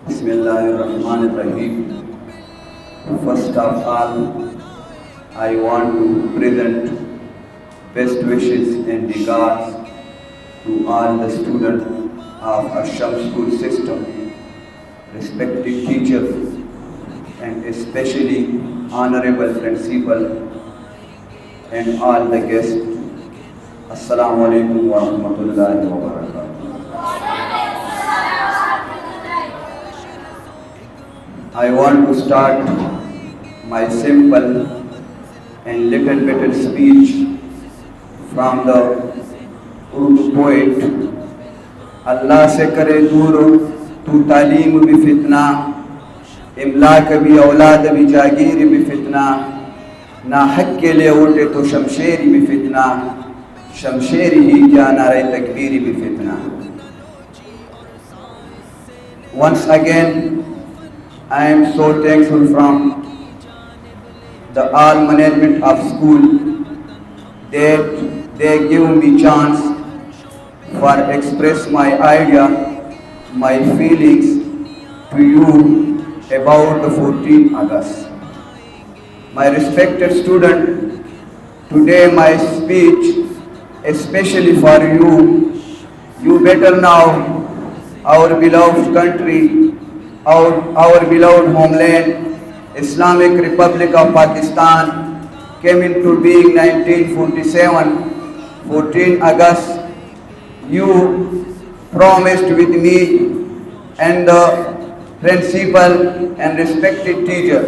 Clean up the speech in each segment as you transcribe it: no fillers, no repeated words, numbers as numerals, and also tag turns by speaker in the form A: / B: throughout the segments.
A: Bismillahirrahmanirrahim. First of all, I want to present best wishes and regards to all the students of Asham school system, respected teachers, and especially honorable principal and all the guests. Assalamu alaikum wa rahmatullahi wa barakatuh. I want to start my simple and little bit speech from the Urdu poet. Allah se kare dur tu talim bi fitna, imlak bi aulad bi jagir bi fitna, na haq ke liye ulte to shamsheri bi fitna, shamsheri hi kya nare takbiri bi fitna. Once again, I am so thankful from the all management of school that they give me chance for express my idea, my feelings to you about the 14th August. My respected student, today my speech especially for you. You better know our beloved country, our beloved homeland, Islamic Republic of Pakistan, came into being 1947, 14 August. You promised with me and the principal and respected teacher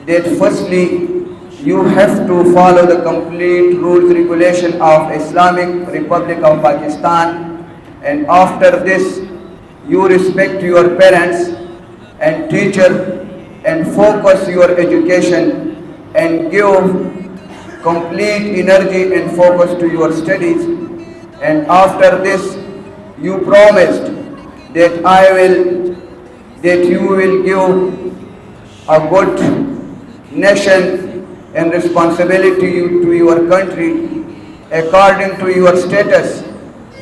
A: that firstly you have to follow the complete rules regulation of Islamic Republic of Pakistan, and after this you respect your parents and teacher and focus your education and give complete energy and focus to your studies. And after this you promised that you will give a good nation and responsibility to your country according to your status.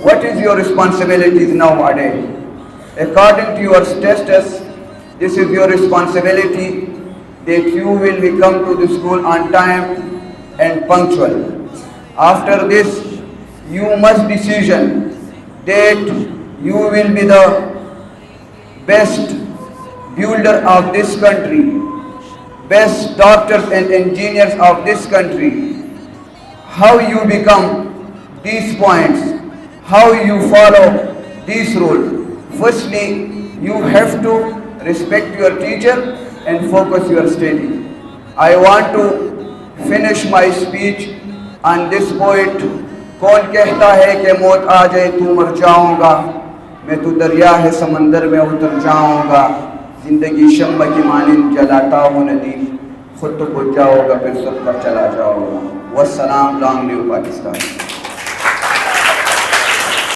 A: What is your responsibilities nowadays? According to your status, this is your responsibility that you will be come to the school on time and punctual. After this, you must decision that you will be the best builder of this country, best doctors and engineers of this country. How you become these points, how you follow these rules. Firstly, you have to respect your teacher and focus your study. I want to finish my speech on this poet. कौन कहता है कि मौत आ जाए तू मर जाऊंगा, मैं तो दरिया है समंदर में उतर जाऊंगा, जिंदगी शम्मा की मानिंद जलाता हूँ नदी, खुद तो बुझ जाओगा फिर सब पर चला जाओगा। वस्सलाम, लॉन्ग लिव पाकिस्तान।